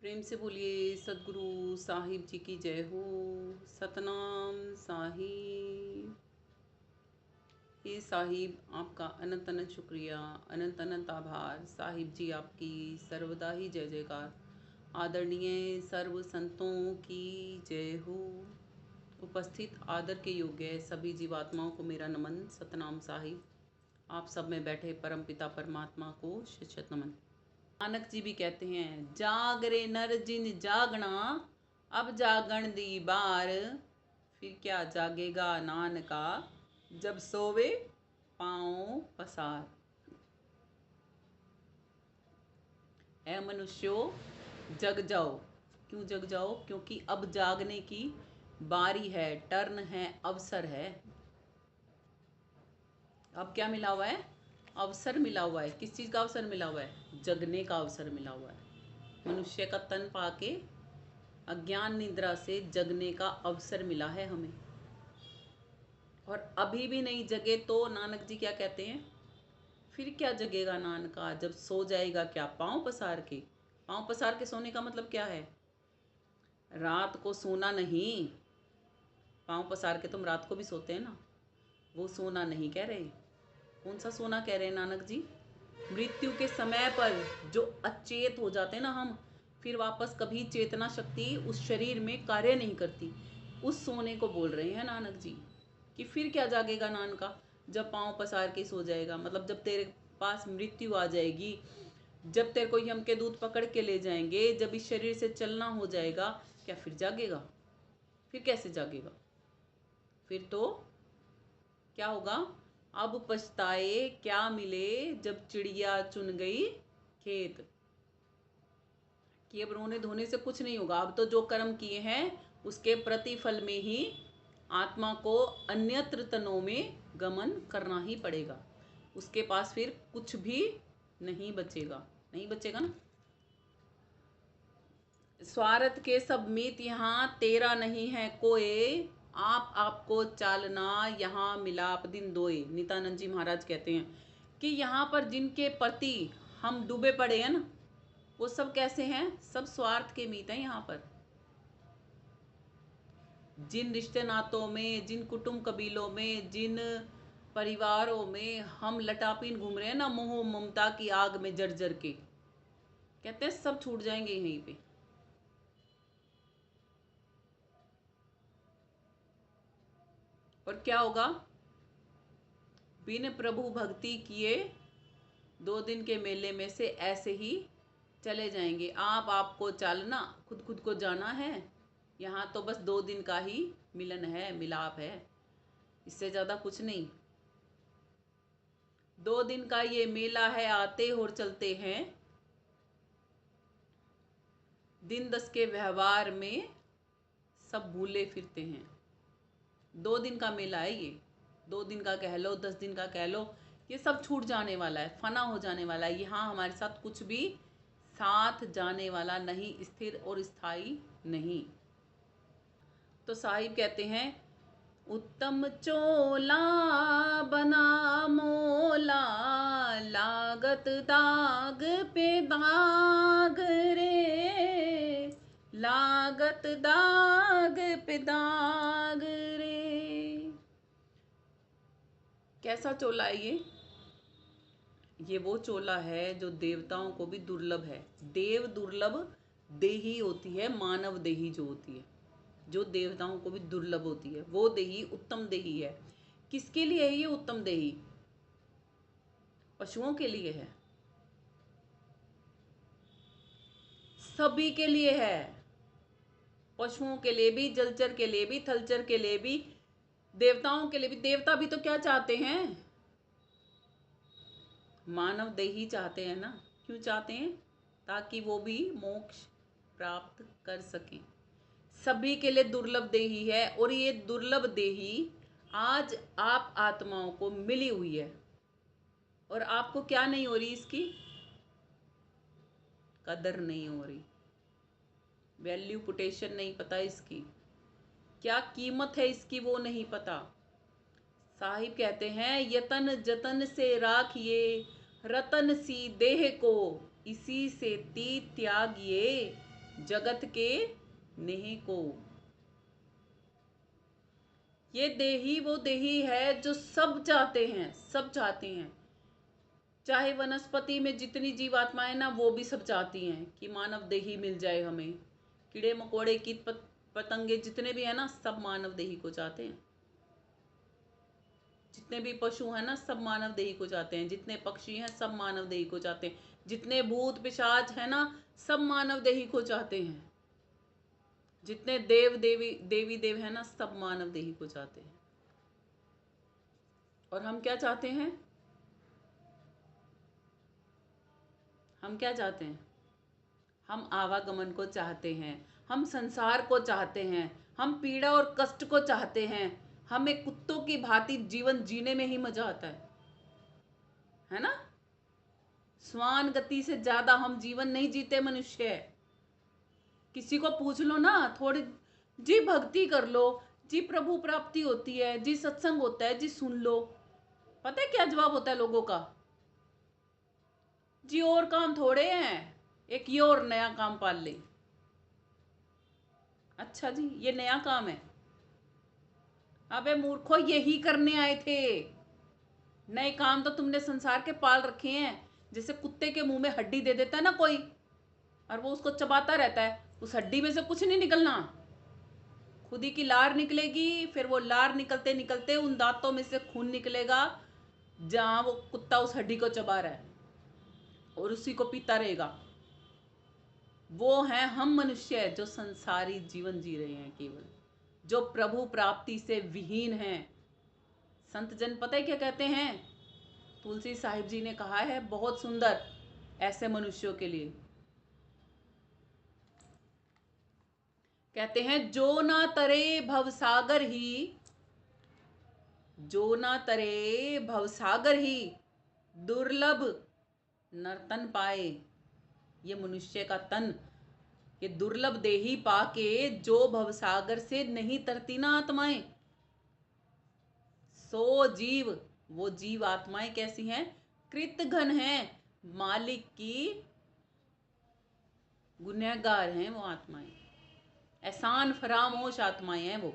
प्रेम से बोलिए सदगुरु साहिब जी की जय हो। सतनाम साहिब। हे साहिब, आपका अनंत अनंत शुक्रिया, अनंत अनंत आभार। साहिब जी आपकी सर्वदा ही जय जयकार। आदरणीय सर्व संतों की जय हो। उपस्थित आदर के योग्य सभी जीवात्माओं को मेरा नमन। सतनाम साहिब। आप सब में बैठे परमपिता परमात्मा को शत शत नमन। नानक जी भी कहते हैं, जागरे नर जिन जागना, अब जागण दी बार। फिर क्या जागेगा नानका, जब सोवे पाँव पसार। ऐ मनुष्यो जग जाओ। क्यों जग जाओ? क्योंकि अब जागने की बारी है, टर्न है, अवसर है। अब क्या मिला हुआ है? अवसर मिला हुआ है। किस चीज़ का अवसर मिला हुआ है? जगने का अवसर मिला हुआ है। मनुष्य का तन पाके अज्ञान निद्रा से जगने का अवसर मिला है हमें। और अभी भी नहीं जगे तो नानक जी क्या कहते हैं? फिर क्या जगेगा नानका, जब सो जाएगा क्या पाँव पसार के। पाँव पसार के सोने का मतलब क्या है? रात को सोना नहीं। पाँव पसार के तुम रात को भी सोते हैं ना, वो सोना नहीं कह रहे। कौन सा सोना कह रहे हैं नानक जी? मृत्यु के समय पर जो अचेत हो जाते हैं ना हम, फिर वापस कभी चेतना शक्ति उस शरीर में कार्य नहीं करती, उस सोने को बोल रहे हैं नानक जी। कि फिर क्या जागेगा नानका, जब पाँव पसार के सो जाएगा। मतलब जब तेरे पास मृत्यु आ जाएगी, जब तेरे को यम के दूत पकड़ के ले जाएंगे, जब इस शरीर से चलना हो जाएगा, क्या फिर जागेगा? फिर कैसे जागेगा? फिर तो क्या होगा? अब पछताए क्या मिले, जब चिड़िया चुन गई खेत। कि अब रोने धोने से कुछ नहीं होगा। अब तो जो कर्म किए हैं उसके प्रतिफल में ही आत्मा को अन्यत्र तनों में गमन करना ही पड़ेगा। उसके पास फिर कुछ भी नहीं बचेगा। नहीं बचेगा ना। स्वार्थ के सब मीत यहाँ तेरा नहीं है कोई, आप आपको चालना यहाँ मिलाप दिन दोए। नित्यानंद जी महाराज कहते हैं कि यहाँ पर जिनके प्रति हम डूबे पड़े हैं ना, वो सब कैसे हैं? सब स्वार्थ के मीत हैं। यहाँ पर जिन रिश्ते नातों में, जिन कुटुंब कबीलों में, जिन परिवारों में हम लटापीन घूम रहे हैं ना, मोह ममता की आग में जर जर के, कहते हैं सब छूट जाएंगे यहीं पे। और क्या होगा? बिन प्रभु भक्ति किए 2 दिन के मेले में से ऐसे ही चले जाएंगे। आप आपको चालना, खुद खुद को जाना है। यहाँ तो बस 2 दिन का ही मिलन है, मिलाप है, इससे ज़्यादा कुछ नहीं। 2 दिन का ये मेला है, आते और चलते हैं। दिन 10 के व्यवहार में सब भूले फिरते हैं। 2 दिन का मेला है ये। 2 दिन का कह लो, 10 दिन का कह लो, ये सब छूट जाने वाला है, फना हो जाने वाला है। यहाँ हमारे साथ कुछ भी साथ जाने वाला नहीं, स्थिर और स्थायी नहीं। तो साहिब कहते हैं, उत्तम चोला बना मोला, लागत दाग पे दाग रे, लागत दाग पे दाग रे। कैसा चोला है ये? ये वो चोला है जो देवताओं को भी दुर्लभ है। देव दुर्लभ देही होती है, मानव देही जो होती है, जो देवताओं को भी दुर्लभ होती है, वो देही उत्तम देही है। किसके लिए है ये उत्तम देही? पशुओं के लिए है, सभी के लिए है। पशुओं के लिए भी, जलचर के लिए भी, थलचर के लिए भी, देवताओं के लिए भी। देवता भी तो क्या चाहते हैं? मानव देही चाहते हैं ना। क्यों चाहते हैं? ताकि वो भी मोक्ष प्राप्त कर सकें। सभी के लिए दुर्लभ देही है। और ये दुर्लभ देही आज आप आत्माओं को मिली हुई है। और आपको क्या नहीं हो रही? इसकी कदर नहीं हो रही, वैल्यू पुटेशन नहीं पता, इसकी क्या कीमत है इसकी वो नहीं पता। साहिब कहते हैं, यतन जतन से राखिए रतन सी देह को, इसी से ती त्यागिए जगत के नेह को। ये देही वो देही है जो सब चाहते हैं, सब चाहते हैं। चाहे वनस्पति में जितनी जीवात्माएं ना, वो भी सब चाहती हैं कि मानव देही मिल जाए हमें। कीड़े मकोड़े कीट पतंगे जितने भी हैं ना, सब मानव देही को चाहते हैं। जितने भी पशु हैं ना, सब मानव देही को चाहते हैं। जितने पक्षी हैं, सब मानव देही को चाहते हैं। जितने भूत पिशाच हैं ना, सब मानव देही को चाहते हैं। जितने देव देवी हैं ना, सब मानव देही को चाहते हैं। और हम क्या चाहते हैं? हम क्या चाहते हैं? हम आवागमन को चाहते हैं, हम संसार को चाहते हैं, हम पीड़ा और कष्ट को चाहते हैं। हमें कुत्तों की भांति जीवन जीने में ही मजा आता है ना? श्वान गति से ज्यादा हम जीवन नहीं जीते मनुष्य। किसी को पूछ लो ना, थोड़ी जी भक्ति कर लो जी, प्रभु प्राप्ति होती है जी, सत्संग होता है जी, सुन लो। पता है क्या जवाब होता है लोगों का? जी और काम थोड़े हैं, एक ये और नया काम पाल ले। अच्छा जी, ये नया काम है? अबे मूर्खो, यही करने आए थे। नए काम तो तुमने संसार के पाल रखे हैं। जैसे कुत्ते के मुंह में हड्डी दे देता है ना कोई, और वो उसको चबाता रहता है, उस हड्डी में से कुछ नहीं निकलना। खुद ही की लार निकलेगी, फिर वो लार निकलते निकलते उन दांतों में से खून निकलेगा जहां वो कुत्ता उस हड्डी को चबा रहा है, और उसी को पीता रहेगा। वो हैं हम मनुष्य जो संसारी जीवन जी रहे हैं, केवल जो प्रभु प्राप्ति से विहीन हैं। संत जन पता है क्या कहते हैं? तुलसी साहिब जी ने कहा है बहुत सुंदर ऐसे मनुष्यों के लिए। कहते हैं जो ना तरे भवसागर ही, जो ना तरे भवसागर ही, दुर्लभ नर्तन पाए। ये मनुष्य का तन, ये दुर्लभ देही पाके जो भवसागर से नहीं तरती ना आत्माएं, सो जीव, वो जीव आत्माएं कैसी हैं? कृतघ्न हैं, मालिक की गुनहगार हैं वो आत्माएं, एहसान फरामोश आत्माएं हैं वो।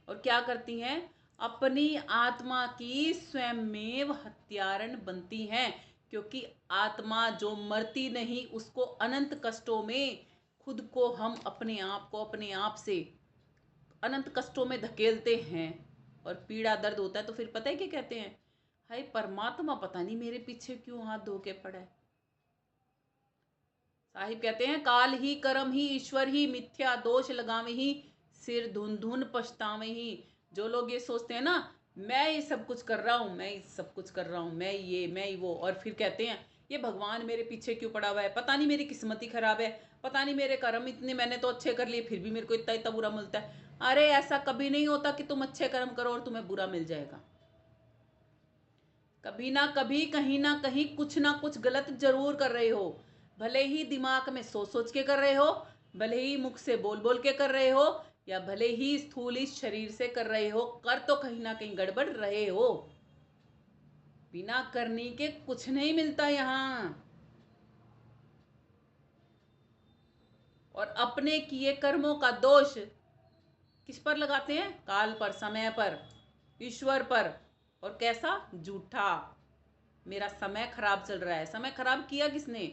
और क्या करती हैं? अपनी आत्मा की स्वयंमेव हत्यारण बनती हैं, क्योंकि आत्मा जो मरती नहीं, उसको अनंत कष्टों में खुद को हम अपने आप से अनंत कष्टों में धकेलते हैं। और पीड़ा दर्द होता है तो फिर पता है क्या कहते हैं? हाय परमात्मा पता नहीं मेरे पीछे क्यों हाथ धो के पड़ा है। साहिब कहते हैं काल ही कर्म ही ईश्वर ही, मिथ्या दोष लगावे ही, सिर धुन धुन पछतावे ही। जो लोग ये सोचते हैं ना, मैं ये सब कुछ कर रहा हूँ, मैं ये सब कुछ कर रहा हूँ, मैं वो, और फिर कहते हैं ये भगवान मेरे पीछे क्यों पड़ा हुआ है, पता नहीं मेरी किस्मत ही खराब है, पता नहीं मेरे कर्म इतने मैंने तो अच्छे कर लिए फिर भी मेरे को इतना इतना बुरा मिलता है। अरे ऐसा कभी नहीं होता कि तुम अच्छे कर्म करो और तुम्हें बुरा मिल जाएगा। कभी ना कभी, कहीं ना कहीं कुछ ना कुछ गलत जरूर कर रहे हो। भले ही दिमाग में सोच सोच के कर रहे हो, भले ही मुख से बोल बोल के कर रहे हो, या भले ही स्थूल इस शरीर से कर रहे हो, कर तो कहीं ना कहीं गड़बड़ रहे हो। बिना करने के कुछ नहीं मिलता यहां। और अपने किए कर्मों का दोष किस पर लगाते हैं? काल पर, समय पर, ईश्वर पर। और कैसा? झूठा। मेरा समय खराब चल रहा है। समय खराब किया किसने?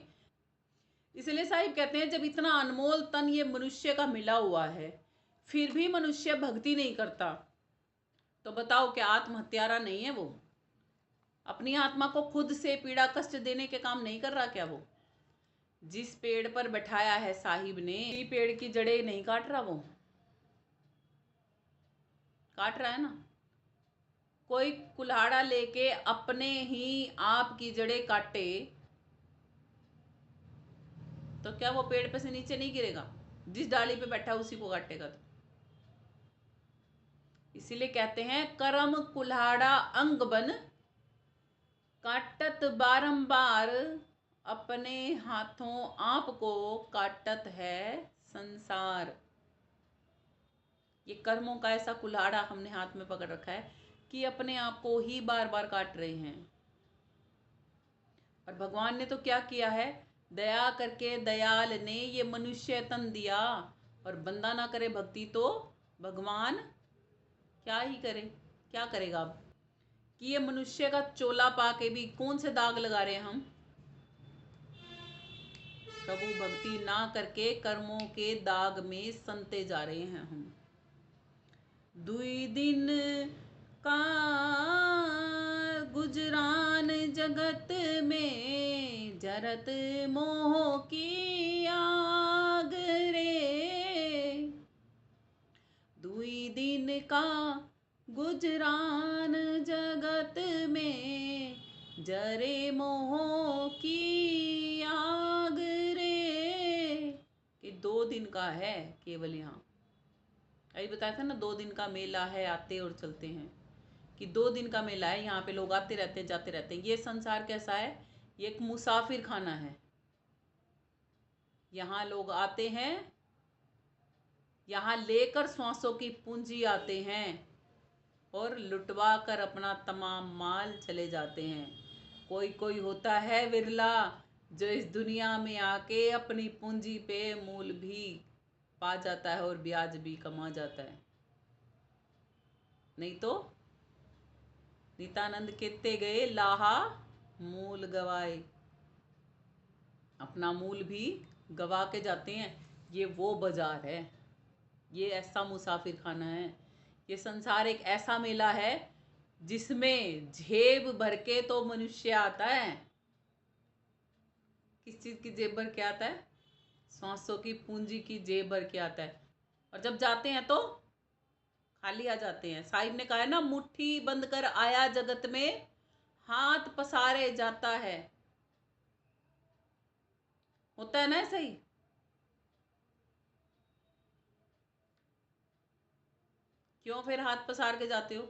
इसलिए साहिब कहते हैं जब इतना अनमोल तन ये मनुष्य का मिला हुआ है, फिर भी मनुष्य भक्ति नहीं करता, तो बताओ क्या आत्महत्यारा नहीं है वो? अपनी आत्मा को खुद से पीड़ा कष्ट देने के काम नहीं कर रहा क्या वो? जिस पेड़ पर बैठाया है साहिब ने, पेड़ की जड़ें नहीं काट रहा वो? काट रहा है ना। कोई कुल्हाड़ा लेके अपने ही आप की जड़ें काटे तो क्या वो पेड़ पे से नीचे नहीं गिरेगा? जिस डाली पे बैठा उसी को काटेगा। तो इसीलिए कहते हैं कर्म कुल्हाड़ा अंग बन, काटत बारंबार, अपने हाथों आप को काटत है संसार। ये कर्मों का ऐसा कुल्हाड़ा हमने हाथ में पकड़ रखा है कि अपने आप को ही बार बार काट रहे हैं। और भगवान ने तो क्या किया है? दया करके दयाल ने ये मनुष्य तन दिया, और बंदा ना करे भक्ति तो भगवान क्या ही करे, क्या करेगा अब। कि ये मनुष्य का चोला पाके भी कौन से दाग लगा रहे हैं हम। प्रभु भक्ति ना करके कर्मों के दाग में सनते जा रहे हैं हम। दुई दिन का गुजरान जगत में, जरत मोह की आग रे। दुई दिन का गुजरान जगत में, जरे मोह की आग रे। कि 2 दिन का है केवल यहाँ। अभी बताया था ना 2 दिन का मेला है, आते और चलते हैं। कि 2 दिन का मेला है, यहाँ पे लोग आते रहते हैं जाते रहते हैं। ये संसार कैसा है, ये एक मुसाफिर खाना है। यहाँ लोग आते हैं, यहाँ लेकर सांसों की पूंजी आते हैं और लुटवा कर अपना तमाम माल चले जाते हैं। कोई कोई होता है विरला जो इस दुनिया में आके अपनी पूंजी पे मूल भी पा जाता है और ब्याज भी कमा जाता है। नहीं तो नित्यानंद कहते गए लाहा मूल गवाए, अपना मूल भी गवा के जाते हैं। ये वो बाजार है, ये ऐसा मुसाफिर खाना है। ये संसार एक ऐसा मेला है जिसमें जेब भर के तो मनुष्य आता है। किस चीज की जेब भर के आता है, सांसों की पूंजी की जेब भर के आता है। और जब जाते हैं तो खाली आ जाते हैं। साहिब ने कहा है ना, मुट्ठी बंद कर आया जगत में, हाथ पसारे जाता है। होता है ना ऐसा ही। क्यों फिर हाथ पसार के जाते हो।